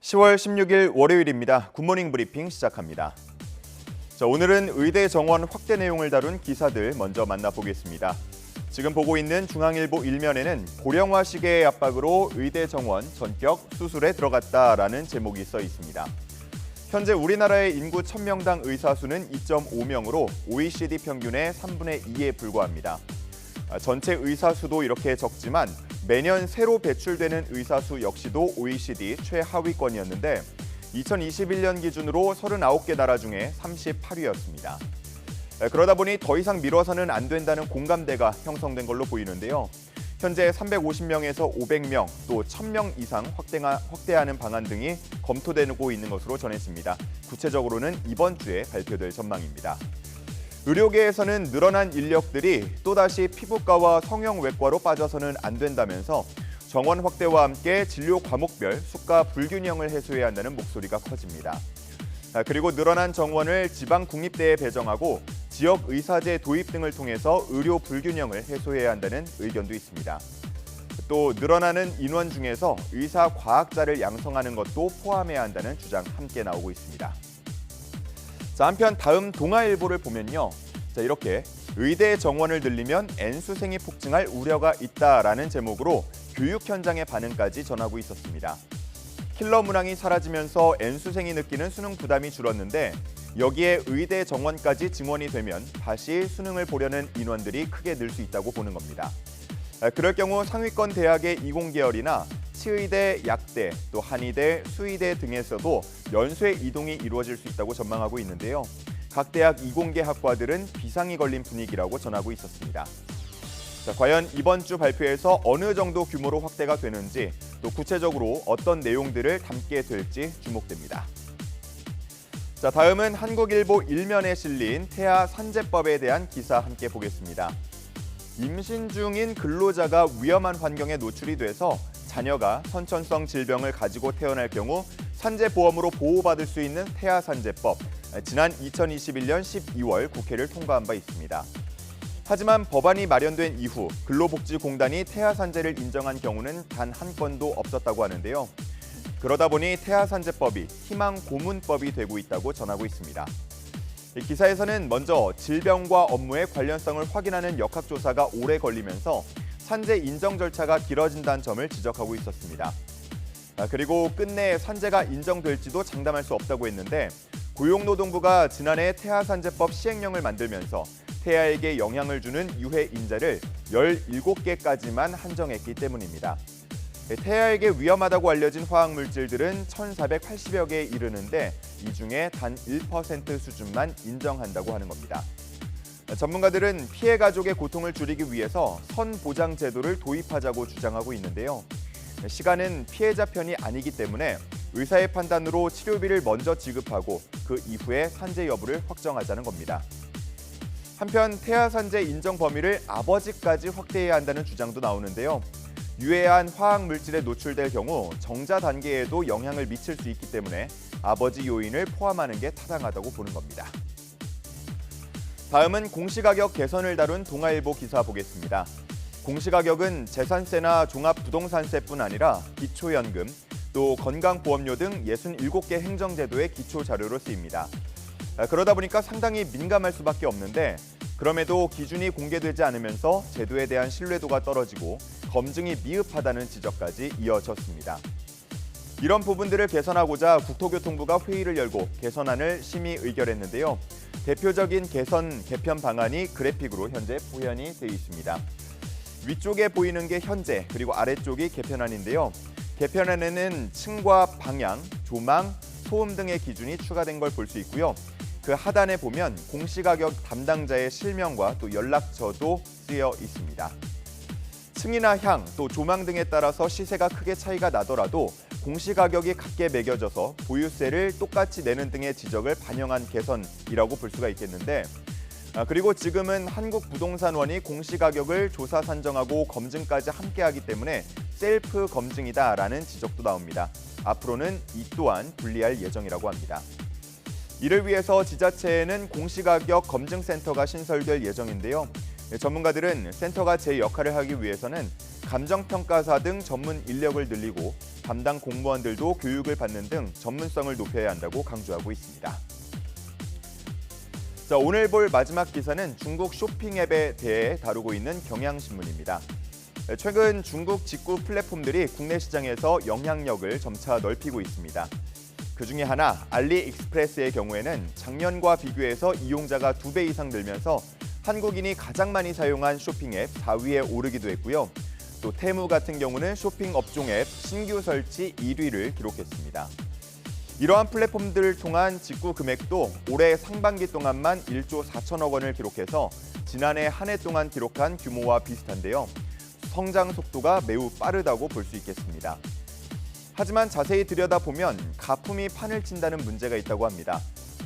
10월 16일 월요일입니다. 굿모닝 브리핑 시작합니다. 오늘은 의대 정원 확대 내용을 다룬 기사들 먼저 만나보겠습니다. 지금 보고 있는 중앙일보 일면에는 고령화 시계의 압박으로 의대 정원 전격 수술에 들어갔다라는 제목이 써 있습니다. 현재 우리나라의 인구 1000명당 의사 수는 2.5명으로 OECD 평균의 3분의 2에 불과합니다. 전체 의사 수도 이렇게 적지만 매년 새로 배출되는 의사 수 역시도 OECD 최하위권이었는데 2021년 기준으로 39개 나라 중에 38위였습니다. 그러다 보니 더 이상 미뤄서는 안 된다는 공감대가 형성된 걸로 보이는데요. 현재 350명에서 500명, 또 1000명 이상 확대하는 방안 등이 검토되고 있는 것으로 전해집니다. 구체적으로는 이번 주에 발표될 전망입니다. 의료계에서는 늘어난 인력들이 또다시 피부과와 성형외과로 빠져서는 안 된다면서 정원 확대와 함께 진료 과목별 수가 불균형을 해소해야 한다는 목소리가 커집니다. 그리고 늘어난 정원을 지방 국립대에 배정하고 지역 의사제 도입 등을 통해서 의료 불균형을 해소해야 한다는 의견도 있습니다. 또 늘어나는 인원 중에서 의사 과학자를 양성하는 것도 포함해야 한다는 주장 함께 나오고 있습니다. 한편 다음 동아일보를 보면요. 이렇게 의대 정원을 늘리면 N수생이 폭증할 우려가 있다라는 제목으로 교육 현장의 반응까지 전하고 있었습니다. 킬러 문항이 사라지면서 N수생이 느끼는 수능 부담이 줄었는데 여기에 의대 정원까지 증원이 되면 다시 수능을 보려는 인원들이 크게 늘 수 있다고 보는 겁니다. 그럴 경우 상위권 대학의 이공계열이나 치의대, 약대, 또 한의대, 수의대 등에서도 연쇄 이동이 이루어질 수 있다고 전망하고 있는데요. 각 대학 이공계 학과들은 비상이 걸린 분위기라고 전하고 있었습니다. 과연 이번 주 발표에서 어느 정도 규모로 확대가 되는지, 또 구체적으로 어떤 내용들을 담게 될지 주목됩니다. 다음은 한국일보 일면에 실린 태아 산재법에 대한 기사 함께 보겠습니다. 임신 중인 근로자가 위험한 환경에 노출이 돼서 자녀가 선천성 질병을 가지고 태어날 경우 산재보험으로 보호받을 수 있는 태아산재법, 지난 2021년 12월 국회를 통과한 바 있습니다. 하지만 법안이 마련된 이후 근로복지공단이 태아산재를 인정한 경우는 단 한 건도 없었다고 하는데요. 그러다 보니 태아산재법이 희망고문법이 되고 있다고 전하고 있습니다. 기사에서는 먼저 질병과 업무의 관련성을 확인하는 역학조사가 오래 걸리면서 산재 인정 절차가 길어진다는 점을 지적하고 있었습니다. 그리고 끝내 산재가 인정될지도 장담할 수 없다고 했는데 고용노동부가 지난해 태아산재법 시행령을 만들면서 태아에게 영향을 주는 유해 인자를 17개까지만 한정했기 때문입니다. 태아에게 위험하다고 알려진 화학물질들은 1,480여 개에 이르는데 이 중에 단 1% 수준만 인정한다고 하는 겁니다. 전문가들은 피해 가족의 고통을 줄이기 위해서 선보장 제도를 도입하자고 주장하고 있는데요. 시간은 피해자 편이 아니기 때문에 의사의 판단으로 치료비를 먼저 지급하고 그 이후에 산재 여부를 확정하자는 겁니다. 한편 태아 산재 인정 범위를 아버지까지 확대해야 한다는 주장도 나오는데요. 유해한 화학 물질에 노출될 경우 정자 단계에도 영향을 미칠 수 있기 때문에 아버지 요인을 포함하는 게 타당하다고 보는 겁니다. 다음은 공시가격 개선을 다룬 동아일보 기사 보겠습니다. 공시가격은 재산세나 종합부동산세뿐 아니라 기초연금, 또 건강보험료 등 67개 행정제도의 기초자료로 쓰입니다. 그러다 보니까 상당히 민감할 수밖에 없는데 그럼에도 기준이 공개되지 않으면서 제도에 대한 신뢰도가 떨어지고 검증이 미흡하다는 지적까지 이어졌습니다. 이런 부분들을 개선하고자 국토교통부가 회의를 열고 개선안을 심의 의결했는데요. 대표적인 개편 방안이 그래픽으로 현재 포현이 되어 있습니다. 위쪽에 보이는 게 현재, 그리고 아래쪽이 개편안인데요. 개편안에는 층과 방향, 조망, 소음 등의 기준이 추가된 걸 볼 수 있고요. 그 하단에 보면 공시가격 담당자의 실명과 또 연락처도 쓰여 있습니다. 층이나 향, 또 조망 등에 따라서 시세가 크게 차이가 나더라도 공시가격이 같게 매겨져서 보유세를 똑같이 내는 등의 지적을 반영한 개선이라고 볼 수가 있겠는데 그리고 지금은 한국부동산원이 공시가격을 조사 산정하고 검증까지 함께하기 때문에 셀프 검증이다라는 지적도 나옵니다. 앞으로는 이 또한 분리할 예정이라고 합니다. 이를 위해서 지자체에는 공시가격 검증센터가 신설될 예정인데요. 전문가들은 센터가 제 역할을 하기 위해서는 감정평가사 등 전문 인력을 늘리고 담당 공무원들도 교육을 받는 등 전문성을 높여야 한다고 강조하고 있습니다. 자, 오늘 볼 마지막 기사는 중국 쇼핑 앱에 대해 다루고 있는 경향신문입니다. 최근 중국 직구 플랫폼들이 국내 시장에서 영향력을 점차 넓히고 있습니다. 그중에 하나 알리익스프레스의 경우에는 작년과 비교해서 이용자가 2배 이상 늘면서 한국인이 가장 많이 사용한 쇼핑 앱 4위에 오르기도 했고요. 또 테무 같은 경우는 쇼핑 업종 앱 신규 설치 1위를 기록했습니다. 이러한 플랫폼들을 통한 직구 금액도 올해 상반기 동안만 1조 4천억 원을 기록해서 지난해 한 해 동안 기록한 규모와 비슷한데요. 성장 속도가 매우 빠르다고 볼 수 있겠습니다. 하지만 자세히 들여다보면 가품이 판을 친다는 문제가 있다고 합니다.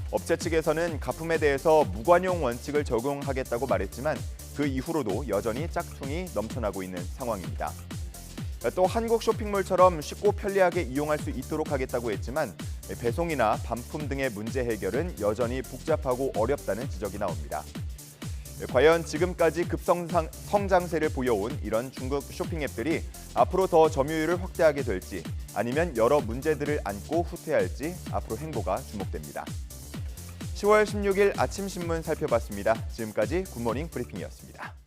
업체 측에서는 가품에 대해서 무관용 원칙을 적용하겠다고 말했지만 그 이후로도 여전히 짝퉁이 넘쳐나고 있는 상황입니다. 또 한국 쇼핑몰처럼 쉽고 편리하게 이용할 수 있도록 하겠다고 했지만 배송이나 반품 등의 문제 해결은 여전히 복잡하고 어렵다는 지적이 나옵니다. 과연 지금까지 급성장세를 보여온 이런 중국 쇼핑 앱들이 앞으로 더 점유율을 확대하게 될지 아니면 여러 문제들을 안고 후퇴할지 앞으로 행보가 주목됩니다. 10월 16일 아침 신문 살펴봤습니다. 지금까지 굿모닝 브리핑이었습니다.